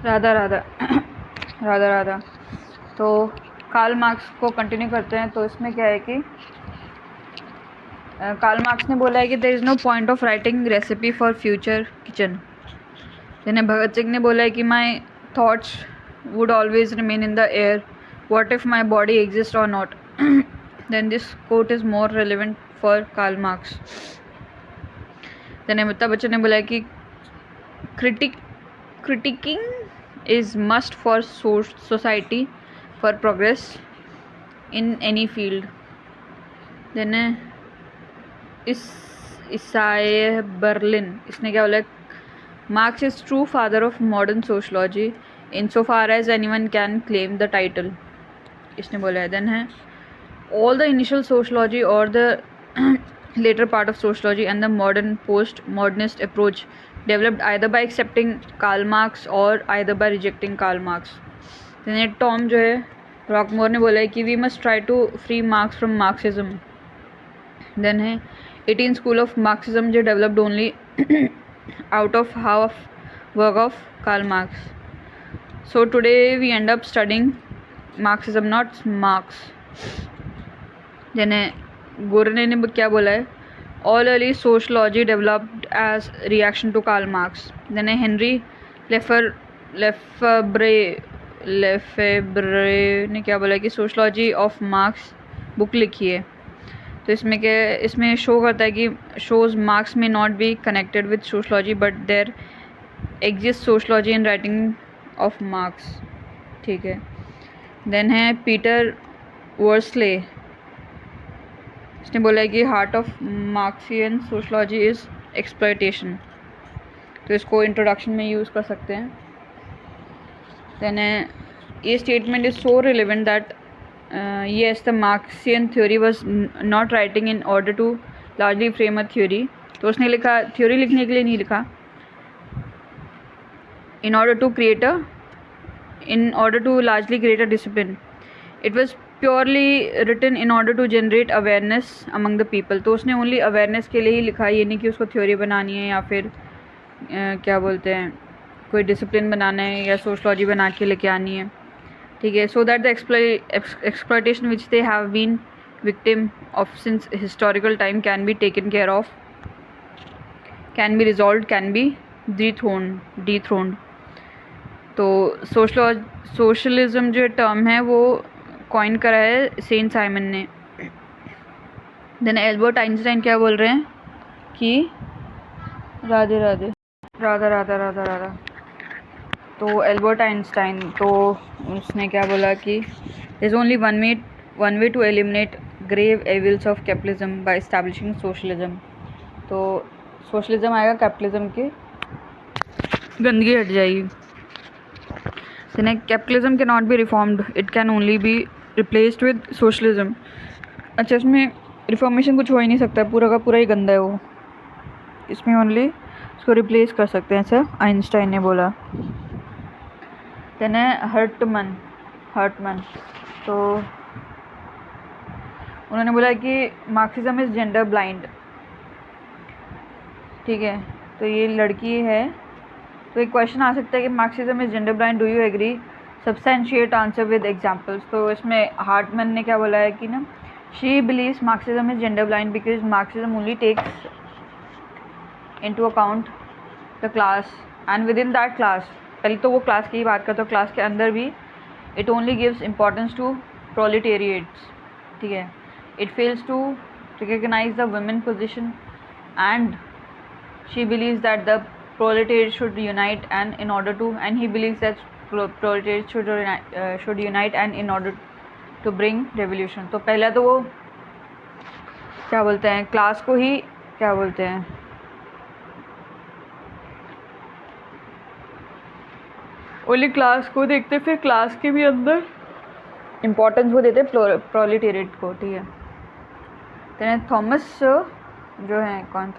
राधा राधा राधा राधा। तो Karl marks को continue करते हैं। तो इसमें क्या है कि कार्ल मार्क्स ने बोला है कि there is no point of writing recipe for future kitchen. Then Bhagat Singh ने बोला है कि my thoughts would always remain in the air, what if my body exist और not. Then this quote is more relevant for Karl Marx. Then Amitabh Bachchan ने बोला है कि critiquing is must for society for progress in any field. Then Isaiah Berlin, इसने क्या बोला, Marx is true father of modern sociology insofar as anyone can claim the title, इसने बोला है। Then है all the initial sociology or the later part of sociology and the modern post-modernist approach developed either by accepting Karl Marx or either by rejecting Karl Marx. Then Tom जो है रॉकमोर ने बोला है कि we must try to free Marx from Marxism. Then है 18 school of Marxism जो developed only out of half work of Karl Marx. So today we end up studying Marxism, not Marx. Then है गोरने ने क्या बोला है, all early sociology developed as reaction to Karl Marx. Then Henry Lefebvre ने क्या बोला कि sociology of marks book लिखी है। तो इसमें शो करता है कि shows Marx may not be connected with sociology but there exist sociology in writing of Marx. ठीक है। देन है पीटर वर्सले, इसने बोला है कि heart of Marxian sociology is exploitation. तो इसको इंट्रोडक्शन में यूज़ कर सकते हैं। देन ये statement is so relevant that yes the Marxian theory was not writing in order to largely frame a theory. तो उसने लिखा थ्योरी लिखने के लिए नहीं लिखा, in order to largely create a discipline. It was purely written in order to generate awareness among the people. तो उसने ओनली अवेयरनेस के लिए ही लिखा, ये नहीं कि उसको थ्योरी बनानी है या फिर क्या बोलते हैं कोई डिसिप्लिन बनाना है या सोशलॉजी बना के लेके आनी है। ठीक है। So that the exploitation which they have been victim of since historical time can be taken care of, can be resolve, can be dethroned. तो सोशलिज्म जो टर्म है वो कॉइन करा है सेंट साइमन ने। देन एल्बर्ट आइंस्टाइन क्या बोल रहे हैं कि राधे राधे राधा राधा राधा राधा। तो एल्बर्ट आइंस्टाइन तो उसने क्या बोला कि there is only one way to eliminate grave evils of capitalism by establishing socialism. तो सोशलिज्म आएगा, कैपिटलिज्म की गंदगी हट जाएगी। then capitalism cannot be reformed, it can only be replaced with socialism. अच्छा, इसमें रिफॉर्मेशन कुछ हो ही नहीं सकता, पूरा का पूरा ही गंदा है वो, इसमें ओनली इसको रिप्लेस कर सकते हैं, ऐसा आइंस्टाइन ने बोला। देन है हर्टमन। तो उन्होंने बोला कि मार्क्सिज्म इज़ जेंडर ब्लाइंड। ठीक है। तो ये लड़की है, तो एक क्वेश्चन आ सकता है कि Marxism is gender blind, do you agree, substantiate answer with examples. तो इसमें हार्टमैन ने क्या बोला है कि ना, she believes Marxism is gender blind because Marxism only takes into account the class and within that class, पहले तो वो क्लास की ही बात करते हो, क्लास के अंदर भी it only gives importance to proletariats. ठीक है। It fails to recognize the women position and she believes that the proletariat should unite and he believes that proletariat should unite and in order to bring revolution। तो पहला तो वो क्या बोलते हैं, class को ही क्या बोलते हैं, ओनली क्लास को देखते, फिर क्लास के भी अंदर इम्पोर्टेंस वो देते प्रोलेटेरिएट को। ठीक है। तो थॉमस जो है, कौन,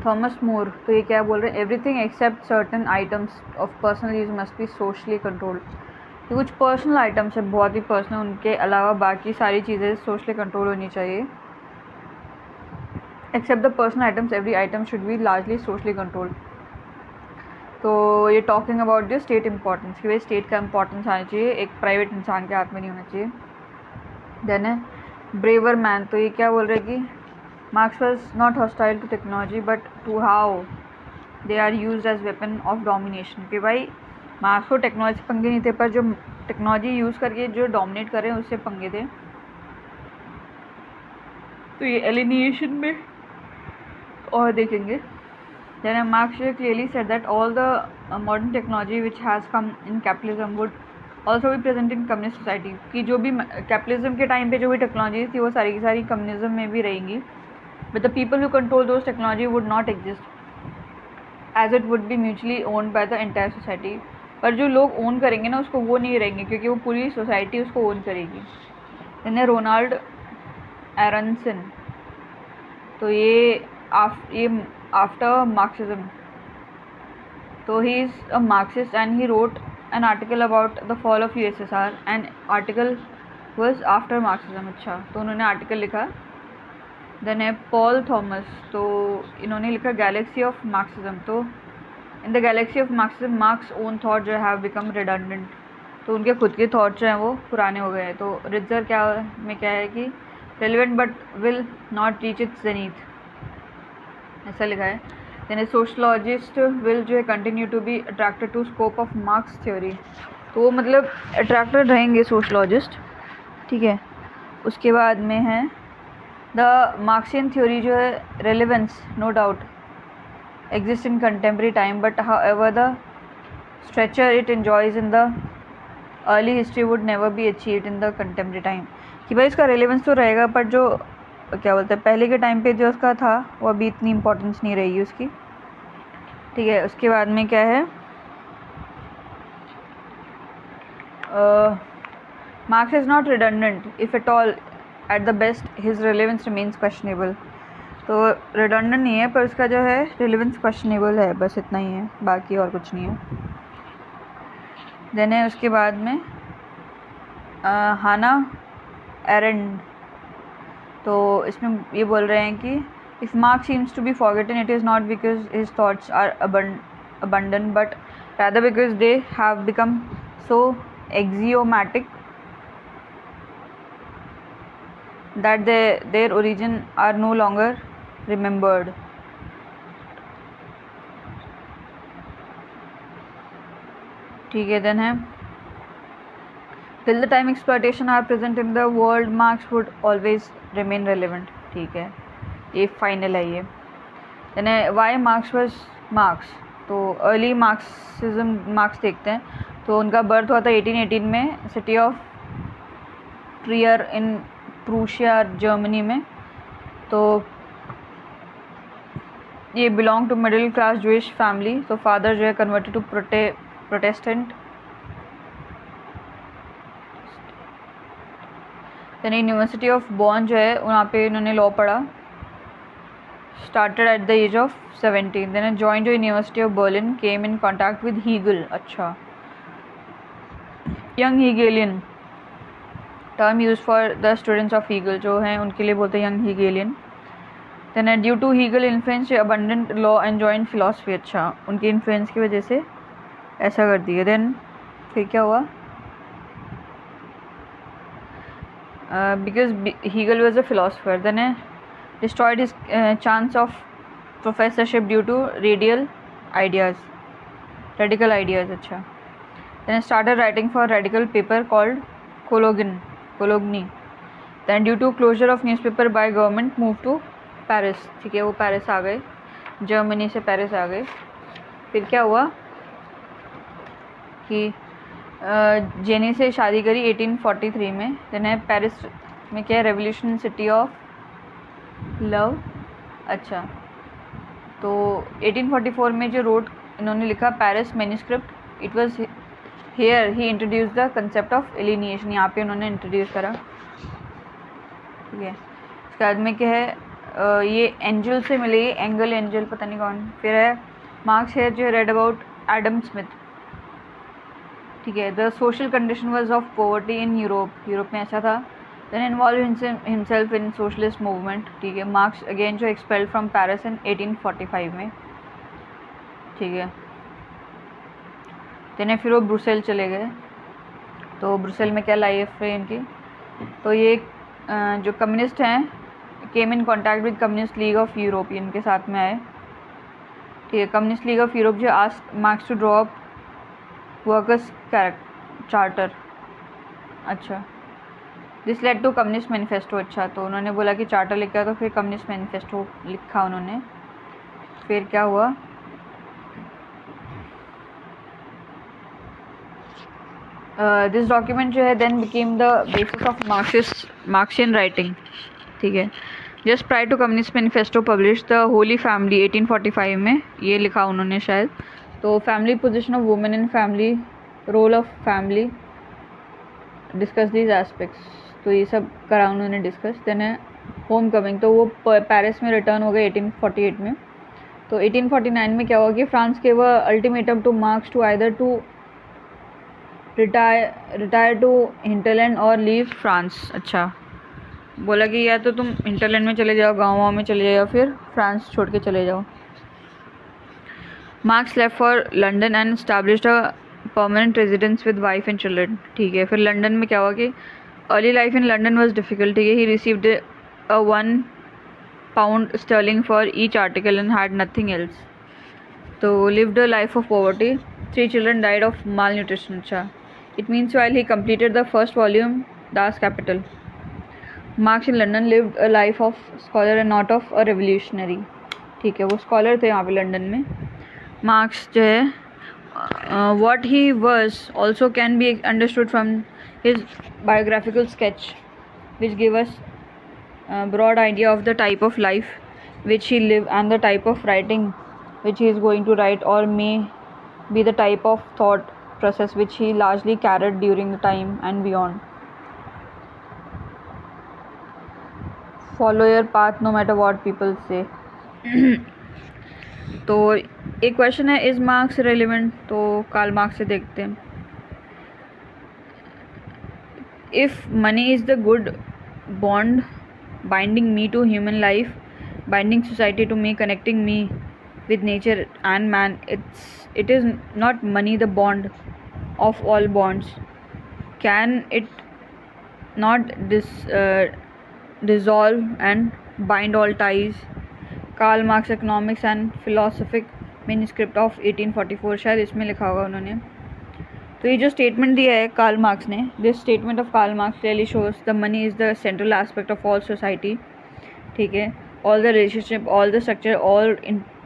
थॉमस मोर, तो ये क्या बोल रहे हैं, everything except certain items of personal use must be socially controlled. तो कुछ पर्सनल आइटम्स है, बहुत ही पर्सनल, उनके अलावा बाकी सारी चीज़ें सोशली कंट्रोल होनी चाहिए। Except the personal items every item should be largely socially controlled. तो ये talking about the state importance कि भाई स्टेट का इम्पोर्टेंस आना चाहिए, एक प्राइवेट इंसान के हाथ में नहीं होना चाहिए। देन है ब्रेवर मैन, तो ये क्या बोल रहे हैं कि Marx was not hostile to technology but to how they are use as weapon of domination, कि भाई मार्क्स को टेक्नोलॉजी से पंगे नहीं थे, पर जो टेक्नोलॉजी यूज़ करके जो डोमिनेट कर रहे हैं उससे पंगे थे। तो ये एलिनिएशन में और देखेंगे। Then Marx clearly said that all the modern technology which has come in capitalism would also be present in communist society, कि जो भी कैपिटलिज्म के टाइम पे जो भी टेक्नोलॉजी थी वो सारी की सारी कम्युनिज्म में भी रहेंगी, but the people who control those technology would not exist as it would be mutually owned by the entire society। पर जो लोग ओन करेंगे ना उसको वो नहीं रहेंगे क्योंकि वो पूरी सोसाइटी उसको ओन करेगी। Then रोनाल्ड एरनसन, तो ये आफ्टर मार्क्सिज्म, तो he is a Marxist and he wrote an article about the fall of USSR and article was after Marxism. अच्छा, तो उन्होंने आर्टिकल लिखा। देन है पॉल थॉमस, तो इन्होंने लिखा गैलेक्सी ऑफ मार्क्सिज्म। तो in the galaxy of Marxism Marx own thought जो हैव बिकम रिडंडेंट, तो उनके खुद के थॉट जो हैं वो पुराने हो गए हैं। तो रिजर क्या है कि relevant but will not reach its zenith, ऐसा लिखा है। देन सोशलॉजिस्ट विल जो है continue to be attracted to scope of Marx theory, तो वो मतलब अट्रैक्टेड रहेंगे सोशलॉजिस्ट, ठीक है। उसके बाद में है द मार्क्सियन थ्योरी जो है relevance no doubt exist in contemporary time but however the stature it enjoys in the early history would never be achieved in the contemporary time, कि भाई इसका रेलिवेंस तो रहेगा पर जो क्या बोलते हैं पहले के टाइम पे जो उसका था वो अभी इतनी इम्पोर्टेंस नहीं रहेगी उसकी, ठीक है। उसके बाद में क्या है marks is not redundant if at all at the best his relevance remains questionable, तो रिडंडेंट नहीं है पर उसका जो है रेलिवेंस क्वेश्चनेबल है, बस इतना ही है, बाकी और कुछ नहीं है। देन है उसके बाद में हाना एरेंड, तो इसमें ये बोल रहे हैं कि if Marx seems to be forgotten it is not because his thoughts are abundant but rather because they have become so axiomatic that their origin are no longer remembered। ठीक है। देन है till the time exploitation are present in the world Marx would always remain relevant, ठीक है, ये final है ये। Then है why Marx was Marx, तो अर्ली मार्क्सिज्म मार्क्स देखते हैं, तो उनका बर्थ हुआ था 1818 में city of Trier in Prussia Germany में। तो ये belong to middle class Jewish family, तो फादर जो है converted to Protestant. Then university of Bonn जो है वहाँ पे इन्होंने लॉ पढ़ा, started at the age of 17। Then join जो university of Berlin, came in contact with Hegel. अच्छा, young Hegelian term use for the students of Hegel, जो हैं उनके लिए बोलते हैं young Hegelian. Then due to Hegel influence abundant law and joint philosophy, अच्छा उनके इन्फ्लुएंस की वजह से ऐसा कर दिया। देन फिर क्या हुआ, because Hegel was a philosopher, then destroyed his chance of professorship due to radical ideas। अच्छा, then started writing for radical paper called Cologne। then due to closure of newspaper by government moved to Paris, ठीक है, वो Paris आ गए, Germany से Paris आ गए। फिर क्या हुआ कि जेनी से शादी करी 1843 में। देन है पेरिस में क्या है रेवोल्यूशन सिटी ऑफ लव। अच्छा, तो 1844 में जो रोड इन्होंने लिखा Paris manuscript, it was here he introduce the concept of alienation, यहाँ पे उन्होंने इंट्रोड्यूस करा, ठीक है। उसके बाद में क्या है ये एंजल से मिले, एंगल एंजल पता नहीं कौन। फिर है मार्क्स है जो रेड अबाउट एडम स्मिथ, ठीक है। The social condition was of poverty in Europe में ऐसा था। Then involve himself in socialist movement, ठीक है। मार्क्स अगेन जो एक्सपेल्ड फ्रॉम पेरिस इन 1845 में, ठीक है। देने फिर वो ब्रुसेल चले गए। तो ब्रुसेल में क्या लाइफ है इनकी, तो ये जो कम्युनिस्ट हैं came in contact with communist league of Europe, इनके साथ में आए। ठीक है, कम्युनिस्ट लीग ऑफ यूरोप जो ask Marx to draw up workers charter. अच्छा, this led to communist manifesto. अच्छा, तो उन्होंने बोला कि चार्टर लिखा तो फिर कम्युनिस्ट मैनिफेस्टो लिखा उन्होंने। फिर क्या हुआ, दिस डॉक्यूमेंट जो है then became the basis of Marxian writing. ठीक है, just prior to communist manifesto publish the holy family 1845 में ये लिखा उन्होंने शायद। तो family position of women in family, role of family, discuss these aspects, तो ये सब करा उन्होंने डिस्कस। देन है होम कमिंग, तो वो पेरिस में रिटर्न हो गए 1848 में। तो 1849 में क्या हुआ कि फ्रांस के वह ultimatum to Marx to either to retire to hinterland और लीव फ्रांस। अच्छा, बोला कि या तो तुम हिंटरलैंड में चले जाओ, गाँव में चले जाओ, या फिर फ्रांस छोड़ के चले जाओ। Marx left for London and established a permanent residence with wife and children. ठीक है, फिर लंदन में क्या हुआ कि early life in London was difficult. ठीक है, he received a £1 for each article and had nothing else. तो lived a life of poverty, 3 children died of malnutrition। अच्छा, it means while he completed the first volume Das Kapital, Marx in London lived a life of scholar and not of a revolutionary। ठीक है, वो scholar थे यहाँ पे London में। Marks जो है what he was also can be understood from his biographical sketch which give us a broad idea of the type of life which he lived and the type of writing which he is going to write, or may be the type of thought process which he largely carried during the time and beyond. Follow your path no matter what people say। तो एक question है, is Marx relevant? तो Karl Marx से देखते हैं। If money is the good bond binding me to human life, binding society to me, connecting me with nature and man, it is not money the bond of all bonds. Can it not dissolve and bind all ties? Karl Marx Economics and Philosophic Manuscript of 1844, शायद इसमें लिखा होगा उन्होंने। तो ये जो statement दिया है कार्ल मार्क्स ने, this statement of Karl Marx clearly shows the money is the central aspect of all society. ठीक है, all the relationship, all the structure, all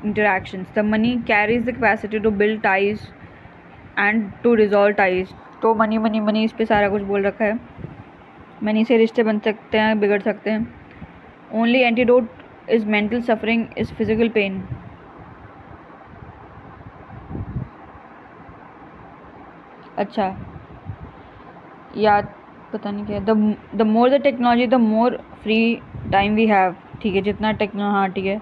interactions. The money carries the capacity to build ties and to dissolve ties. तो money money money इस पे सारा कुछ बोल रखा है। मनी से रिश्ते बन सकते हैं, बिगड़ सकते हैं। Only antidote is mental suffering is physical pain। अच्छा, याद पता नहीं क्या, the more the technology the more free time we have. ठीक है, जितना हाँ ठीक है।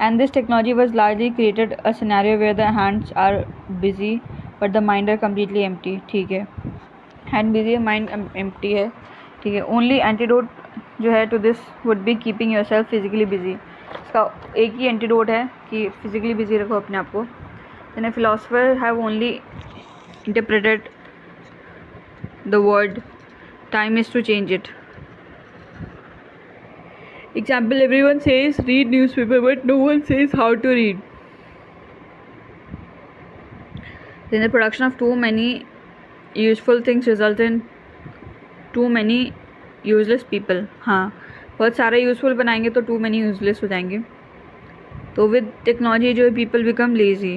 And this technology was largely created a scenario where the hands are busy but the mind are completely empty. ठीक है, हैंड बिजी है, mind empty है। ठीक है, ओनली एंटीडोट जो है to this would be keeping yourself physically busy. इसका एक ही एंटीडोट है कि फिजिकली बिजी रखो अपने आप को। Then philosopher have only interpreted the word time is to change it. Example, everyone says read newspaper but no one says how to read. Then the production of too many useful things results in too many useless people। हाँ, बहुत सारे useful बनाएंगे तो too many useless हो जाएंगे। तो with technology जो people become lazy।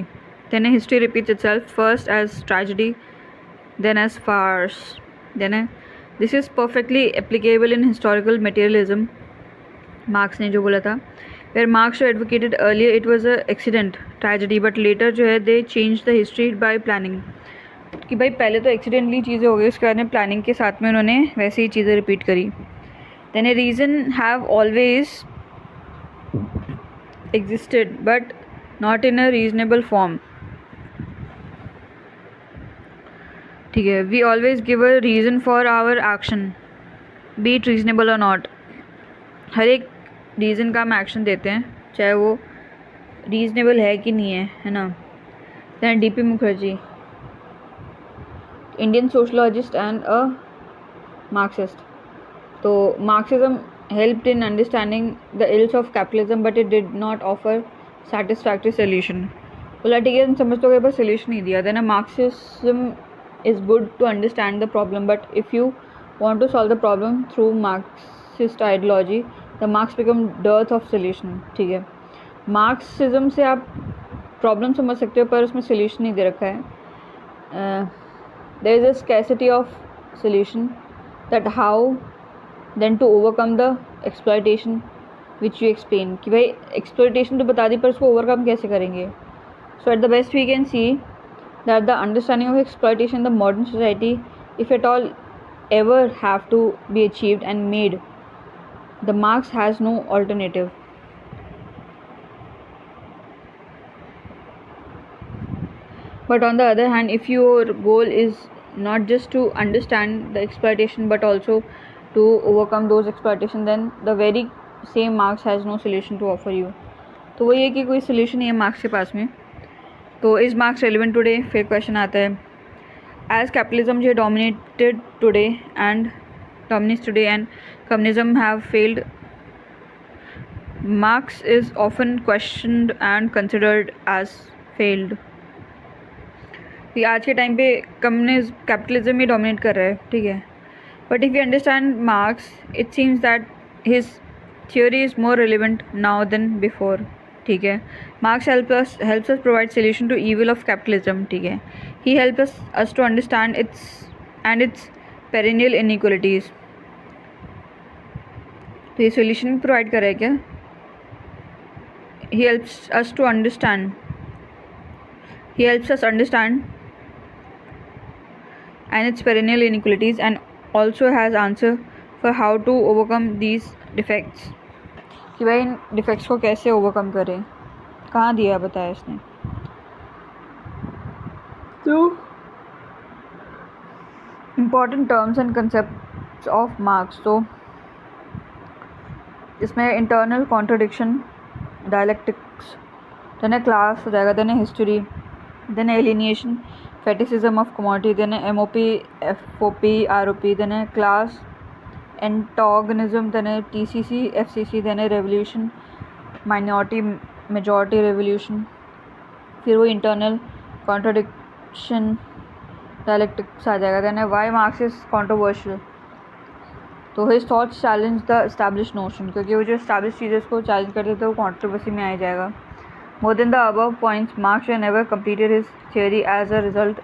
Then history repeats itself, first as tragedy, then as farce। Then this is perfectly applicable in historical materialism। Marx ने जो बोला था, where Marx advocated earlier it was a accident tragedy but later जो है they change the history by planning. कि भाई पहले तो एक्सीडेंटली चीज़ें हो गई, उसके बाद में प्लानिंग के साथ में उन्होंने वैसे ही चीज़ें रिपीट करी। Then a reason have always existed but not in a reasonable form. ठीक है, we always give a reason for our action be it reasonable और नॉट। हर एक रीज़न का हम एक्शन देते हैं चाहे वो रीज़नेबल है कि नहीं है ना। Then DP Mukherjee, Indian sociologist and a Marxist. So Marxism helped in understanding the ills of capitalism, but it did not offer satisfactory solution. बोला ठीक है तुम समझ तो गए पर solution नहीं दिया. Then a Marxism is good to understand the problem, but if you want to solve the problem through Marxist ideology, the Marx become dearth of solution. ठीक है, Marxism से आप प्रॉब्लम समझ सकते हो पर उसमें सोल्यूशन नहीं दे रखा है. There is a scarcity of solution that how then to overcome the exploitation which you explain. कि भाई एक्सप्लॉयटेशन तो बता दी पर उसको ओवरकम कैसे करेंगे. So at the best we can see that the understanding of exploitation the modern society, if at all ever have to be achieved and made, the Marx has no alternative. But on the other hand, if your goal is not just to understand the exploitation but also to overcome those exploitation, then the very same Marx has no solution to offer you. तो वही है कि कोई solution नहीं है marks के पास में. तो is Marx relevant today? फिर क्वेश्चन आता है. As capitalism जो dominates today and communism have failed, Marx is often questioned and considered as failed. कि आज के टाइम पे कैपिटलिज्म ही डोमिनेट कर रहा है. ठीक है, but if you understand Marx, it seems that his theory is more relevant now then before. ठीक है, Marx helps us provide solution to evil of capitalism. ठीक है, he helps us to understand its perennial inequalities. तो ये solution भी provide कर रहा है क्या. He helps us understand and its perennial inequalities, and also has answer for how to overcome these defects. कि भाई इन डिफेक्ट्स को कैसे ओवरकम करें, कहाँ दिया बताया इसने. तो important terms and concepts of marks. तो इसमें इंटरनल कॉन्ट्रडिक्शन, डायलेक्टिक्स, देन है क्लास हो जाएगा, देन है हिस्ट्री, देन है alienation, fetishism of commodity, then MOP, FOP, ROP, then class antagonism, then TCC, FCC, then revolution, minority majority revolution. फिर वो internal contradiction dialectics आ जाएगा. then why Marx is controversial. तो his thoughts challenge the established notion, क्योंकि वो जो established चीज़ें को challenge करते थे वो controversy में आ जाएगा. More than the above points, Marx never completed his theory. As a result,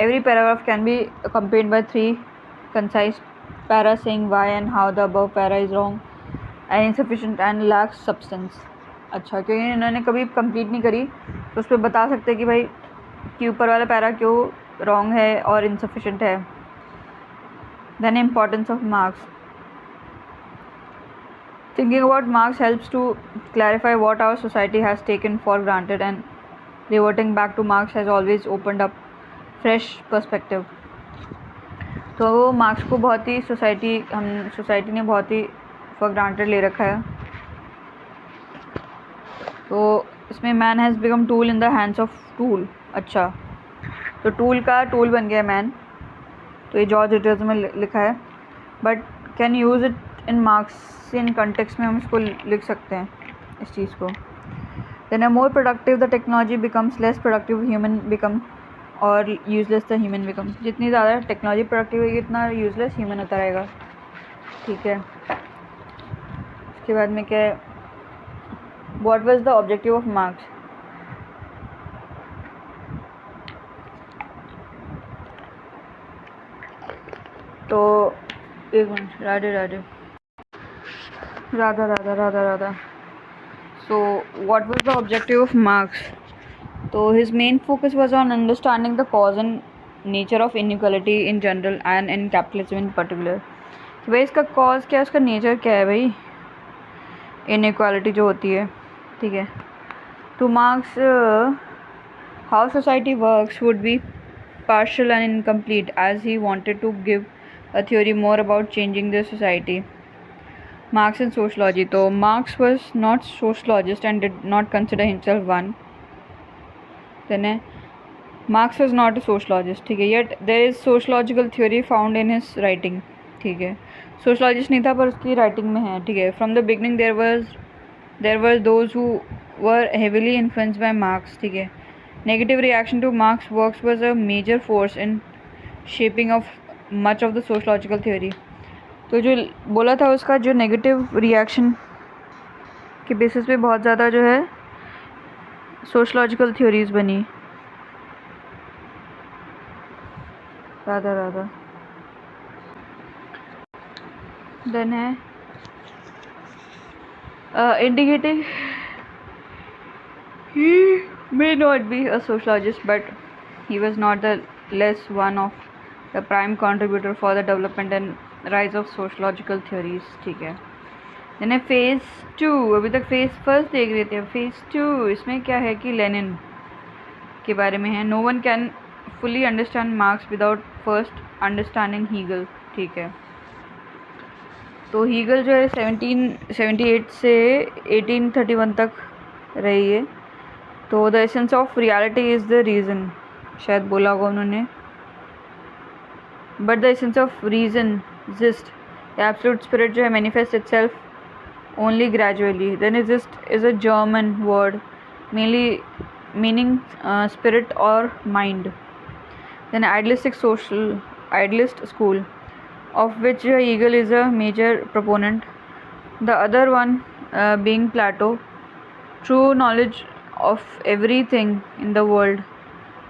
every paragraph can be accompanied by 3 concise paras saying why and how the above para is wrong and insufficient and lacks substance. अच्छा, क्योंकि इन्होंने कभी complete नहीं करी तो उस पर बता सकते हैं कि भाई कि ऊपर वाला पैरा क्यों रॉन्ग है और इनसफिशेंट है. Then importance of Marx. Thinking about Marx helps to clarify what our society has taken for granted, and reverting back to Marx has always opened up fresh perspective. तो वो marks को बहुत ही society ने बहुत ही for granted ले रखा है. तो इसमें man has become tool in the hands of tool. अच्छा, तो टूल का टूल बन गया मैन. तो ये जॉर्ज रिटर्स में लिखा है, but can use it in Marxian context में हम इसको लिख सकते हैं इस चीज़ को. Then a more productive the technology becomes less productive human become और यूजलेस द ह्यूमन बिकम. जितनी ज़्यादा टेक्नोलॉजी प्रोडक्टिव होगी उतना यूजलेस ह्यूमन होता रहेगा. ठीक है, उसके बाद में क्या है, what was the objective of marks. तो एक minute, Radha. So what was the objective of Marx? So his main focus was on understanding the cause and nature of inequality in general and in capitalism in particular. तो भाई इसका cause क्या है, उसका nature क्या है भाई, inequality जो होती है. ठीक है, to Marx how society works would be partial and incomplete, as he wanted to give a theory more about changing the society. Marx and sociology. So Marx was not sociologist and did not consider himself one. Then Marx is not a sociologist, ठीक है, yet there is sociological theory found in his writing, ठीक है, sociologist नहीं था पर उसकी writing में है, ठीक है। From the beginning there were those who were heavily influenced by Marx, ठीक है। Negative reaction to Marx works was a major force in shaping of much of the sociological theory. तो जो बोला था उसका जो नेगेटिव रिएक्शन के basis पे बहुत ज़्यादा जो है सोशलॉजिकल थ्योरीज बनी। राधा राधा। देन है indicating he may not be a sociologist but he was not the less one of the prime contributor for the development and rise of sociological theories, ठीक है। देन है फेज़ 2, अभी तक phase first देख रहे थे, phase 2 इसमें क्या है कि लेनिन के बारे में है। No one can fully understand Marx without first understanding Hegel, ठीक है। तो हीगल जो है 1778 से 1831 तक रही है। तो the essence of reality is the reason, शायद बोला होगा उन्होंने, but the essence of reason exist, absolute spirit जो है manifest itself only gradually. Then exist is a German word mainly meaning spirit और mind. Then idealist school of which Hegel is a major proponent. The other one being Plato. True knowledge of everything in the world,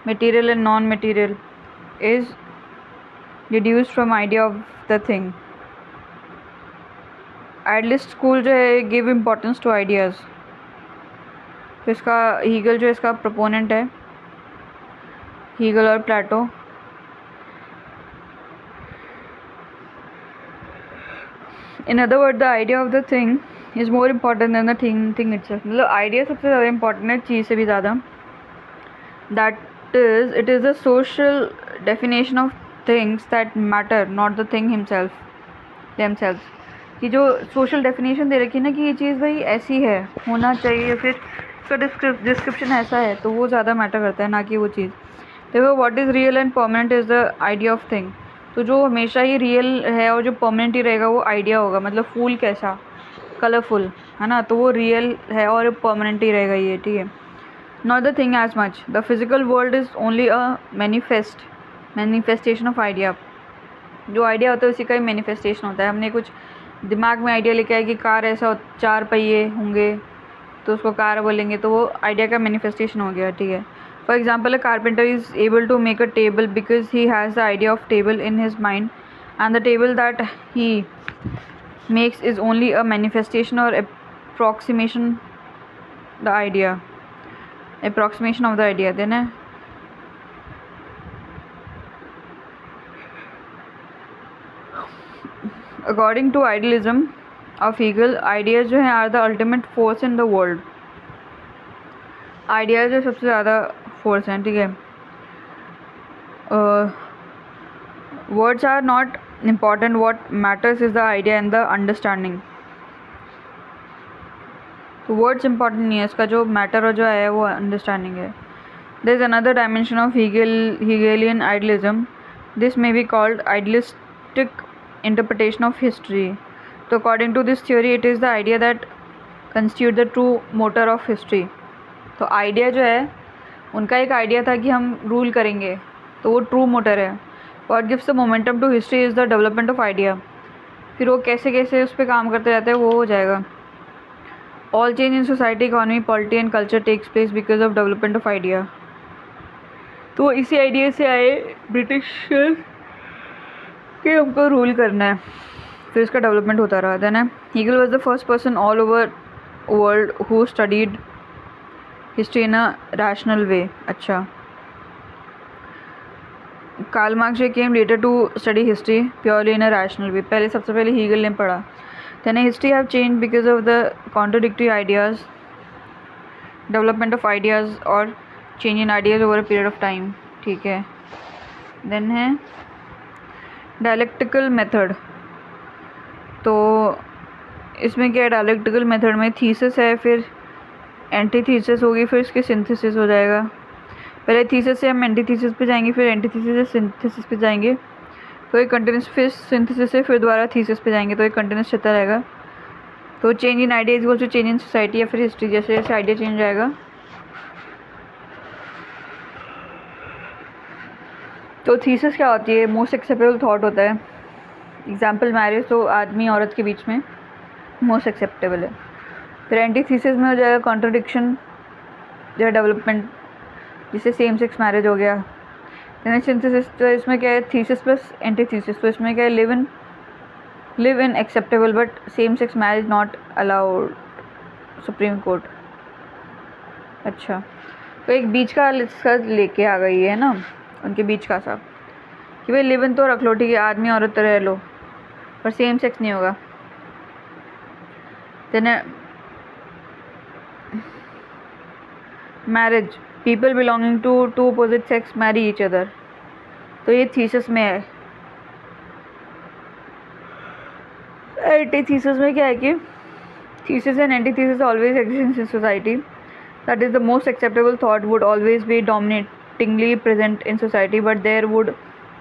material and non-material, is deduced from idea of the thing. Idealist school जो है give importance to ideas. तो इसका Hegel जो इसका proponent है, Hegel और Plato। In other words, the idea of the thing is more important than the thing itself. मतलब idea सबसे ज़्यादा important है चीज़ से भी ज़्यादा। That is, it is the social definition of things that matter, not the thing themselves. कि जो social definition दे रखी है ना कि ये चीज़ भाई ऐसी है, होना चाहिए, या फिर इसका description ऐसा है, तो वो ज़्यादा मैटर करता है, ना कि वो चीज़। देखो what is real and permanent is the idea of thing. तो जो हमेशा ही रियल है और जो परमानेंट ही रहेगा वो आइडिया होगा। मतलब फूल कैसा कलरफुल है ना, तो वो रियल है और परमानेंट ही रहेगा ये, ठीक है। Not the thing as much, the physical world is only a manifestation of idea. जो आइडिया होता है उसी का ही मैनिफेस्टेशन होता है। हमने कुछ दिमाग में आइडिया लेके आए कि कार ऐसा 4 पहिए होंगे तो उसको कार बोलेंगे, तो वो आइडिया का मैनिफेस्टेशन हो गया, ठीक है। For example, a carpenter is able to make a table because he has the idea of table in his mind, and the table that he makes is only a manifestation or approximation of the idea. Then according to idealism of Hegel, ideas जो हैं are the ultimate force in the world. Ideas जो सबसे ज़्यादा force हैं, ठीक है। Words are not important, what matters is the idea and the understanding. तो words important नहीं है, इसका जो मैटर और जो है वो अंडरस्टैंडिंग है। There is another dimension of Hegelian idealism, this may be called idealistic interpretation of history. तो according to this theory it is the idea that constitute the true motor of history. तो idea जो है उनका एक idea था कि हम rule करेंगे, तो वो ट्रू मोटर है। What gives the momentum to history is the development of idea. फिर वो कैसे कैसे उस पर काम करते रहते हैं वो हो जाएगा। All change in society, economy, polity and culture takes place because of development of idea. तो इसी आइडिया से आए ब्रिटिश के हमको रूल करना है, फिर इसका डेवलपमेंट होता रहा। देन है Hegel was the first person all over world who studied history in a rational way. अच्छा, Karl Marx came later to study history purely in a rational way. पहले सबसे पहले हीगल ने पढ़ा। Then history have change because of the contradictory ideas, development of ideas और change in ideas over a period of time, ठीक है। Then है dialectical method. तो इसमें क्या है, डायलेक्टिकल मेथड में थीसिस है, फिर एंटीथीसिस होगी, फिर इसकी सिंथेसिस हो जाएगा। पहले थीसिस से हम एंटीथीसिस पे जाएंगे, फिर एंटीथीसिस से सिंथेसिस पे जाएंगे, तो एक कंटिन्यूस, फिर सिंथेसिस से फिर दोबारा थीसिस पे जाएंगे, तो एक कंटिन्यूस चलता रहेगा। तो change in idea is equal to change in society या फिर हिस्ट्री, जैसे जैसे आइडिया चेंज आएगा। तो थीसिस क्या होती है? मोस्ट एक्सेप्टेबल थॉट होता है। एग्जाम्पल मैरिज, तो आदमी औरत के बीच में मोस्ट एक्सेप्टेबल है। फिर एंटीथीसिस में हो जाएगा कॉन्ट्रडिक्शन या डेवलपमेंट, जिससे सेम सेक्स मैरिज हो गया। देन सिंथेसिस, तो इसमें क्या है? थीसिस प्लस एंटीथीसिस, तो इसमें क्या है? Live in acceptable but same sex marriage not allowed, supreme court. अच्छा, तो एक बीच का लेके आ गई है ना, उनके बीच का सा कि भाई लिव इन तो रख लो, ठीक है, आदमी औरत तो रह लो, पर सेम सेक्स नहीं होगा। Then marriage, people belonging to two opposite sex marry each other, तो ये थीसिस में है। एंटीथीसिस में क्या है कि thesis and antithesis always exist in society, that is the most acceptable thought would always be dominatingly present in society, but there would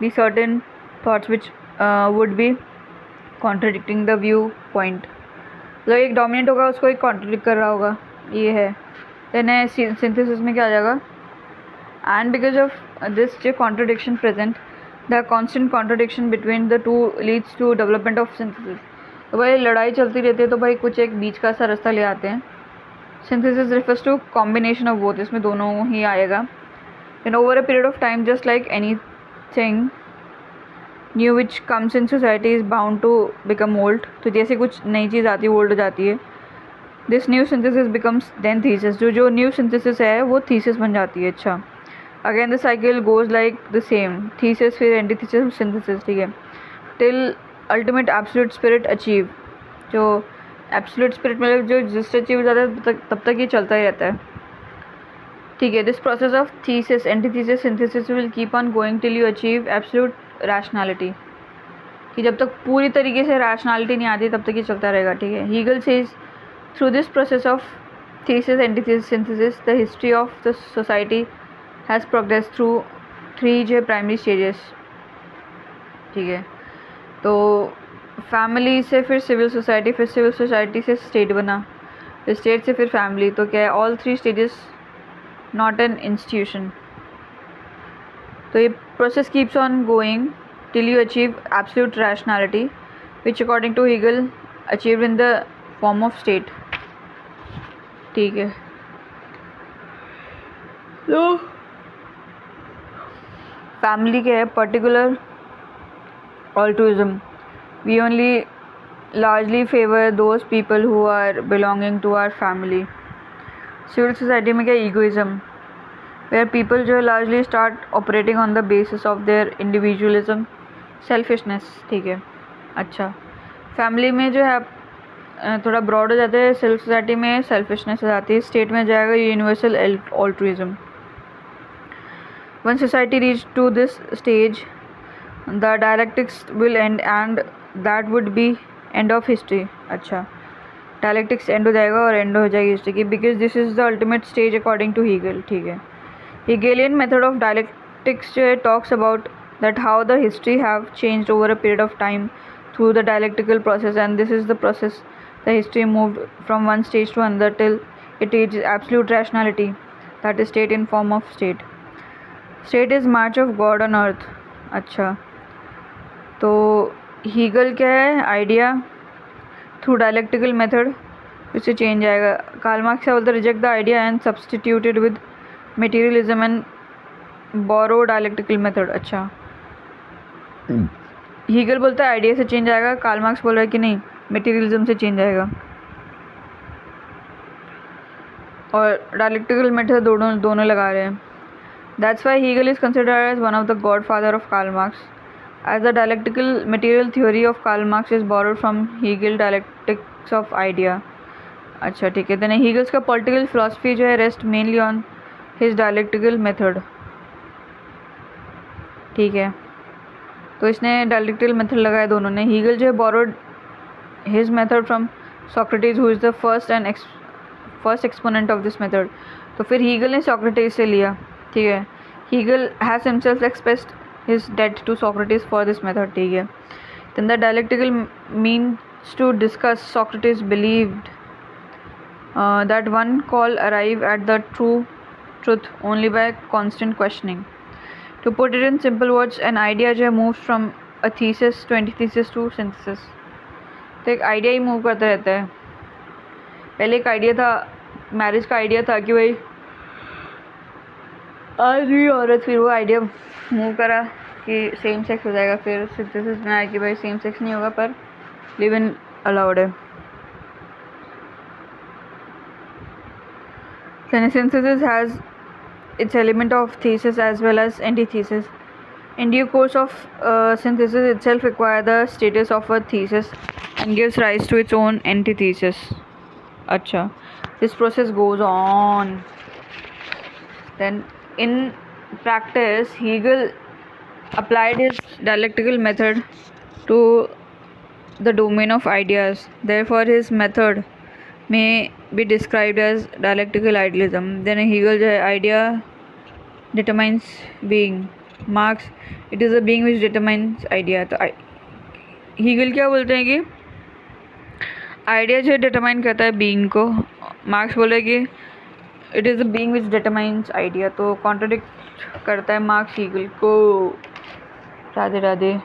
be certain thoughts which would be contradicting the viewpoint, मतलब एक dominate होगा, उसको एक contradict कर रहा होगा, ये है। देन सिंथेसिस में क्या आ जाएगा? एंड बिकॉज ऑफ दिस जो contradiction present, the constant contradiction between the two leads to development of synthesis, तो भाई लड़ाई चलती रहती है, तो भाई कुछ एक बीच का सा रास्ता ले आते हैं। Synthesis refers to combination of both, इसमें दोनों ही आएगा। Then over a period of time, just like anything new which comes in society is bound to become old, तो जैसे कुछ नई चीज़ आती है ओल्ड हो जाती है। This new synthesis becomes then thesis, जो न्यू सिंथेसिस है वो थीसिस बन जाती है। अच्छा, again the cycle goes like the same, thesis फिर एंटीथीसिस सिंथेसिस, ठीक है, till ultimate absolute spirit achieve, जो एब्सोल्यूट स्पिरिट मतलब जो जिससे अचीव हो जाता है तब तक ये चलता ही रहता है, ठीक है। This process of thesis antithesis synthesis will keep on going till you achieve absolute rationality, कि जब तक पूरी तरीके से रैशनैलिटी नहीं आती तब तक ये चलता रहेगा, ठीक है। Hegel says through this process of thesis antithesis synthesis the history of the society has progress through 3 जो प्राइमरी स्टेजेस, ठीक है। तो फैमिली से फिर सिविल सोसाइटी, फिर सिविल सोसाइटी से स्टेट बना, फिर स्टेट से फिर फैमिली, तो क्या है? All 3 stages not an institution, तो ये process keeps on going till you achieve absolute rationality which according to Hegel achieved in the form of state, ठीक है। तो फैमिली क्या है? Particular altruism, we only largely favor those people who are belonging to our family. Civil society में क्या? egoism, where people जो है largely start operating on the basis of their individualism, selfishness, ठीक है। अच्छा, फैमिली में जो है थोड़ा ब्रॉड हो जाता है, सिविल सोसाइटी में सेल्फिशनेस हो जाती है, स्टेट में जाएगा universal altruism. When society reach to this stage, the dialectics will end and that would be end of history. अच्छा, dialectics end हो जाएगा और end हो जाएगी history की, because this is the ultimate stage according to Hegel, ठीक है। Hegelian method of dialectics जो है talks about that how the history have changed over a period of time through the dialectical process, and this is the process the history moved from one stage to another till it reaches absolute rationality, that is state in form of state. State is march of God on earth. अच्छा, तो हीगल क्या है? Idea through dialectical method, इससे change आएगा। Karl Marx क्या बोलता है? Reject the idea and substituted with materialism and borrow dialectical method. अच्छा, हीगल बोलता है आइडिया से चेंज आएगा, कार्ल मार्क्स बोल रहा है कि नहीं, मटेरियलिज्म से चेंज आएगा। और डायलेक्टिकल मेथड दोनों लगा रहे हैं। That's why Hegel is considered as one of the godfather of Karl Marx, as the dialectical material theory of Karl Marx is borrowed from Hegel dialectics of idea. अच्छा, ठीक है। Then हीगल्स का political philosophy जो है rest mainly on his dialectical method, ठीक है। तो इसने डायलेक्टिकल मेथड लगाया दोनों ने। हीगल जो है borrowed his method from Socrates who is the first exponent of this method, तो फिर हीगल ने सोक्रेटिस से लिया, ठीक है। Hegel has himself expressed his debt to Socrates for this method. ठीक है. Then the dialectical means to discuss. Socrates believed that one can arrive at the truth only by constant questioning. To put it in simple words, an idea जो moves from a thesis to antithesis to synthesis. तो एक idea ही move करता रहता है. पहले एक idea था, marriage का आइडिया था कि भाई आज भी औरत, फिर वो आइडिया मूव करा कि सेम सेक्स हो जाएगा, फिर सिंथेसिस में आया कि भाई सेम सेक्स नहीं होगा पर लिव इन अलाउड है. Synthesis has its element of thesis as well as antithesis. In due course of synthesis itself acquires the status of a thesis and gives rise to its own antithesis. Acha, this process goes on. Then in practice, Hegel applied his dialectical method to the domain of ideas. Therefore, his method may be described as dialectical idealism. Then Hegel's idea determines being. Marx, it is a being which determines idea. तो हीगल क्या बोलते हैं कि idea जो determine करता है being को. मार्क्स बोले कि it is a being which determines idea. तो कॉन्ट्रडिक्ट करता है मार्क्स हीगल को. राधे राधे.